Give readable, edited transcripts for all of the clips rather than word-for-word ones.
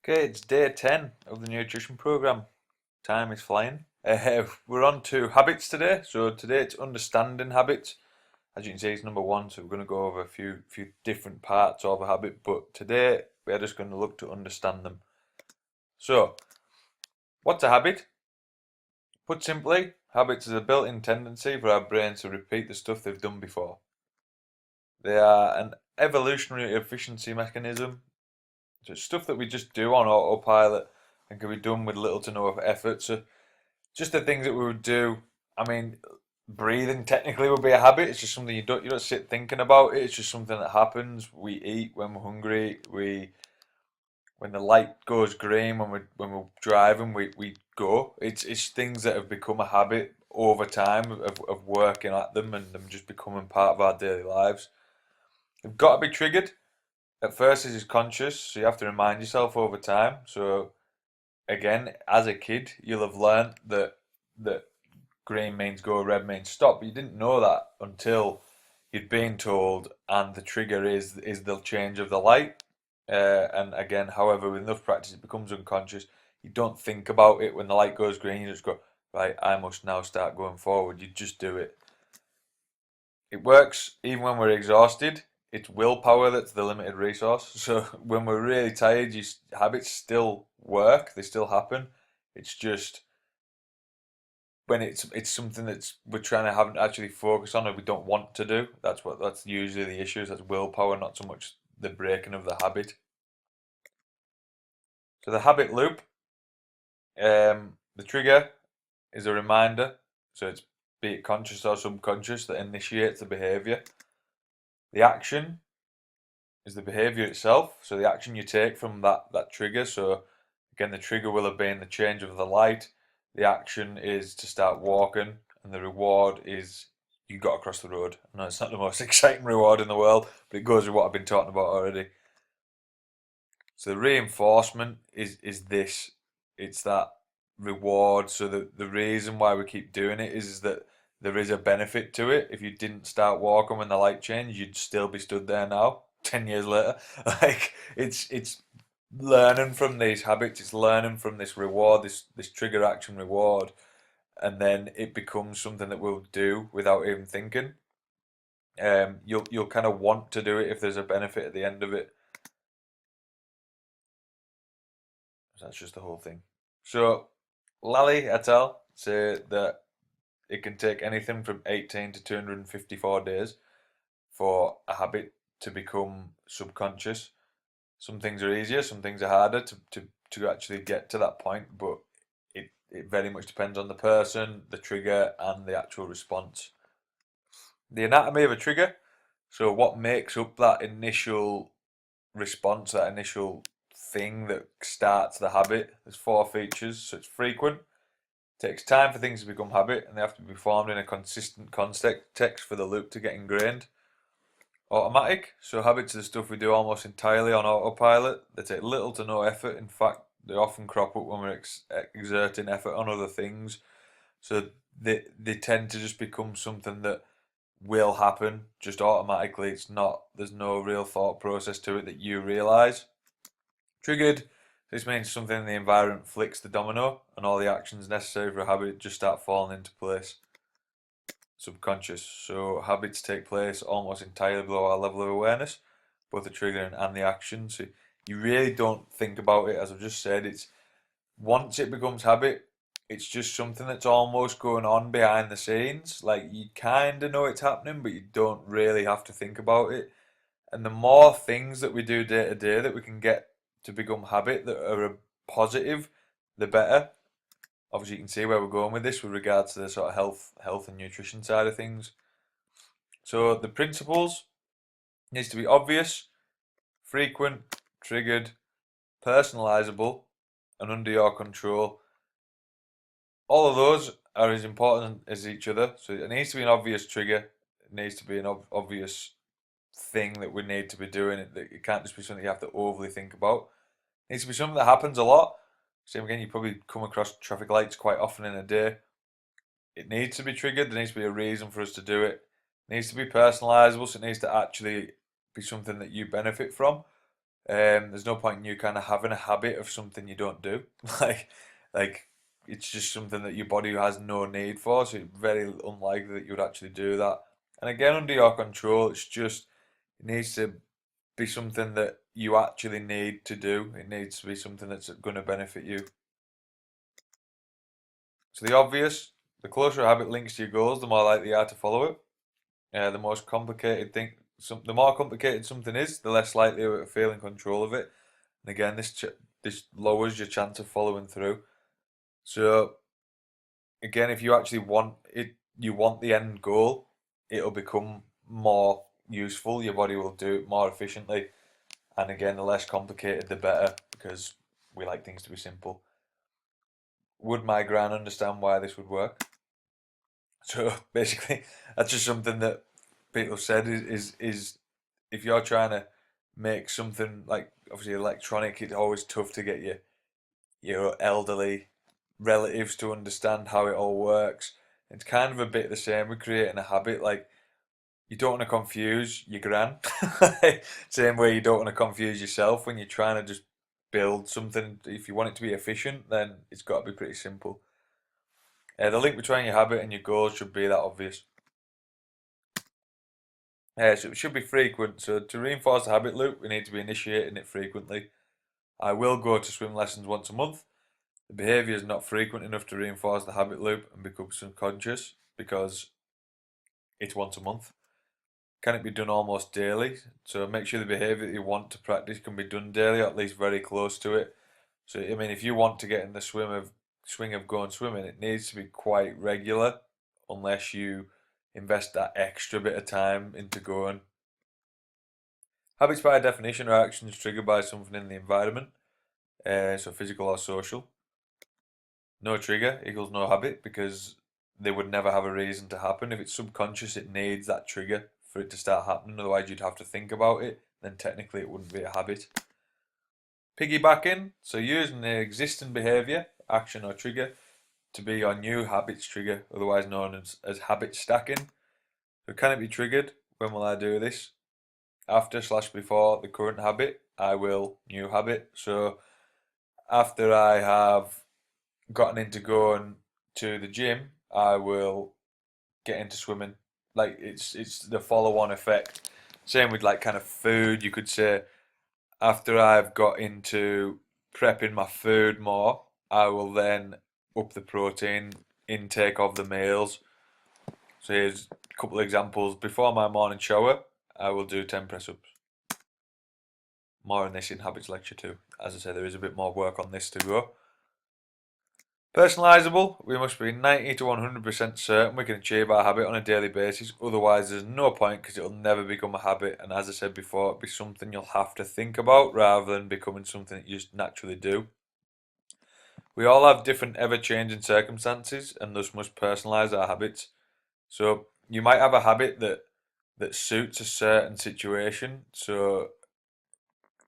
Okay, it's day 10 of the nutrition program. Time is flying. We're on to habits today. So today it's understanding habits. As you can see, it's number one. So we're going to go over a few different parts of a habit. But today we're just going to look to understand them. So, what's a habit? Put simply, habits is a built-in tendency for our brains to repeat the stuff they've done before. They are an evolutionary efficiency mechanism. So it's stuff that we just do on autopilot and can be done with little to no effort. So just the things that we would do. I mean, breathing technically would be a habit. It's just something you don't sit thinking about it. It's just something that happens. We eat when we're hungry. When the light goes green when we're driving, we go. It's things that have become a habit over time of working at them and them just becoming part of our daily lives. They've got to be triggered. At first, this is conscious, so you have to remind yourself over time. So again, as a kid, you'll have learned that green means go, red means stop. But you didn't know that until you'd been told, and the trigger is the change of the light. And again, however, with enough practice, it becomes unconscious. You don't think about it when the light goes green. You just go, right, I must now start going forward. You just do it. It works even when we're exhausted. It's willpower that's the limited resource. So when we're really tired, habits still work. They still happen. It's just when it's something that's we're trying to have actually focus on or we don't want to do. That's usually the issue. That's willpower, not so much the breaking of the habit. So the habit loop, the trigger is a reminder. So it's be it conscious or subconscious that initiates the behavior. The action is the behavior itself. So the action you take from that trigger. So again, the trigger will have been the change of the light. The action is to start walking, and the reward is you got across the road. I know it's not the most exciting reward in the world, but it goes with what I've been talking about already. So the reinforcement is this. It's that reward. So the reason why we keep doing it is that there is a benefit to it. If you didn't start walking when the light changed, you'd still be stood there now, 10 years later. Like it's learning from these habits, it's learning from this reward, this trigger action reward, and then it becomes something that we'll do without even thinking. You'll kind of want to do it if there's a benefit at the end of it. That's just the whole thing. So, Lally et al. Say that it can take anything from 18 to 254 days for a habit to become subconscious. Some things are easier, some things are harder to actually get to that point, but it very much depends on the person, the trigger, and the actual response. The anatomy of a trigger. So, what makes up that initial response, that initial thing that starts the habit? There's four features. So, it's frequent. It takes time for things to become habit, and they have to be performed in a consistent context for the loop to get ingrained. Automatic. So, habits are the stuff we do almost entirely on autopilot. They take little to no effort. In fact, they often crop up when we're exerting effort on other things. So they tend to just become something that will happen just automatically. It's not, there's no real thought process to it that you realise. Triggered. This means something in the environment flicks the domino and all the actions necessary for a habit just start falling into place. Subconscious. So habits take place almost entirely below our level of awareness, both the triggering and the action. So you really don't think about it, as I've just said. It's once it becomes habit, it's just something that's almost going on behind the scenes. Like you kind of know it's happening, but you don't really have to think about it. And the more things that we do day to day that we can get to become habit that are a positive, the better. Obviously, you can see where we're going with this with regards to the sort of health and nutrition side of things. So the principles needs to be obvious, frequent, triggered, personalizable, and under your control. All of those are as important as each other. So it needs to be an obvious trigger. It needs to be an obvious thing that we need to be doing. It can't just be something you have to overly think about. It needs to be something that happens a lot. Same again, you probably come across traffic lights quite often in a day. It needs to be triggered. There needs to be a reason for us to do it. It needs to be personalizable, so it needs to actually be something that you benefit from. There's no point in you kind of having a habit of something you don't do. like, like it's just something that your body has no need for. So it's very unlikely that you would actually do that. And again, under your control, it needs to be something that you actually need to do. It needs to be something that's going to benefit you. So the obvious, the closer a habit links to your goals, the more likely you are to follow it. The most complicated thing, the more complicated something is, the less likely you are to feel in control of it. And again, this lowers your chance of following through. So again, if you actually want it, you want the end goal, it'll become more useful. Your body will do it more efficiently. And again, the less complicated, the better, because we like things to be simple. Would my gran understand why this would work? So basically, that's just something that people said is if you're trying to make something like obviously electronic, it's always tough to get your elderly relatives to understand how it all works. It's kind of a bit the same with creating a habit. Like you don't want to confuse your gran, same way you don't want to confuse yourself when you're trying to just build something. If you want it to be efficient, then it's got to be pretty simple. The link between your habit and your goals should be that obvious. So it should be frequent. So to reinforce the habit loop, we need to be initiating it frequently. I will go to swim lessons once a month. The behaviour is not frequent enough to reinforce the habit loop and become subconscious because it's once a month. Can it be done almost daily? So make sure the behaviour that you want to practice can be done daily, or at least very close to it. So I mean, if you want to get in the swing of going swimming, it needs to be quite regular, unless you invest that extra bit of time into going. Habits by definition are actions triggered by something in the environment, so physical or social. No trigger equals no habit because they would never have a reason to happen. If it's subconscious, it needs that trigger for it to start happening. Otherwise, you'd have to think about it. Then technically, it wouldn't be a habit. Piggybacking, so using the existing behaviour, action or trigger, to be your new habits trigger, otherwise known as habit stacking. So can it be triggered? When will I do this? After/before the current habit, I will new habit. So after I have gotten into going to the gym, I will get into swimming. Like it's the follow-on effect. Same with like kind of food. You could say after I've got into prepping my food more, I will then up the protein intake of the meals. So here's a couple of examples. Before my morning shower, I will do 10 press ups. More on this in Habits Lecture 2. As I say, there is a bit more work on this to go. Personalisable, we must be 90 to 100% certain we can achieve our habit on a daily basis, otherwise there's no point because it'll never become a habit, and as I said before, it'll be something you'll have to think about rather than becoming something that you just naturally do. We all have different ever-changing circumstances and thus must personalise our habits. So you might have a habit that suits a certain situation, so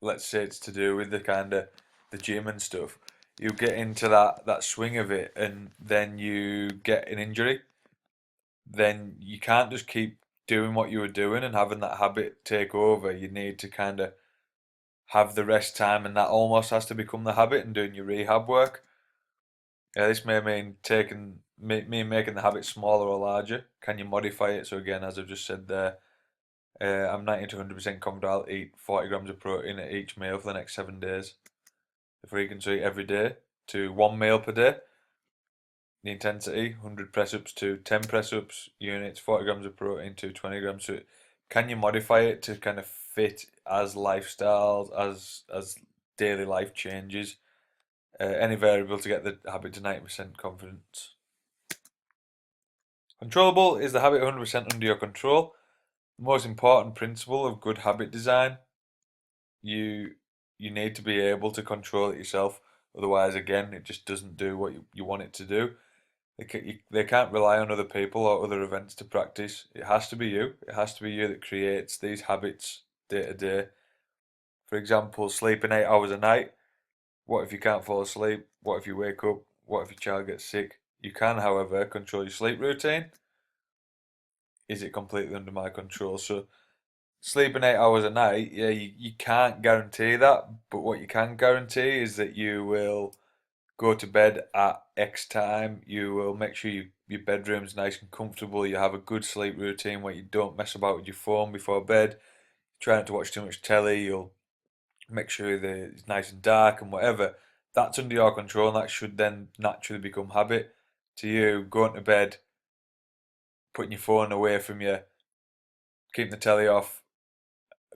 let's say it's to do with the kind of the gym and stuff, you get into that swing of it and then you get an injury, then you can't just keep doing what you were doing and having that habit take over. You need to kind of have the rest time, and that almost has to become the habit and doing your rehab work. This may mean making the habit smaller or larger. Can you modify it? So again, as I've just said there, I'm 90 to 100% confident I'll eat 40 grams of protein at each meal for the next 7 days. The frequency every day to 1 meal per day. The intensity 100 press ups to 10 press ups units, 40 grams of protein to 20 grams. So can you modify it to kind of fit as lifestyles, as daily life changes? Any variable to get the habit to 90% confidence. Controllable is the habit 100% under your control. The most important principle of good habit design. You need to be able to control it yourself. Otherwise, again, it just doesn't do what you want it to do. They can't rely on other people or other events to practice. It has to be you. It has to be you that creates these habits day to day. For example, sleeping 8 hours a night. What if you can't fall asleep? What if you wake up? What if your child gets sick? You can, however, control your sleep routine. Is it completely under my control? So sleeping 8 hours a night, yeah, you can't guarantee that, but what you can guarantee is that you will go to bed at X time. You will make sure your bedroom's nice and comfortable. You have a good sleep routine where you don't mess about with your phone before bed. Try not to watch too much telly. You'll make sure that it's nice and dark and whatever. That's under your control, and that should then naturally become habit to you. Going to bed, putting your phone away from you, keeping the telly off,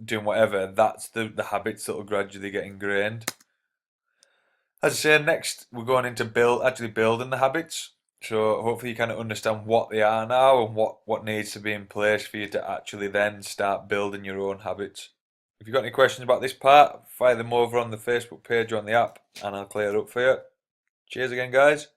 doing whatever. That's the habits that will gradually get ingrained. As I say, next we're going into actually building the habits. So hopefully you kind of understand what they are now and what needs to be in place for you to actually then start building your own habits. If you've got any questions about this part, fire them over on the Facebook page or on the app and I'll clear it up for you. Cheers again, guys.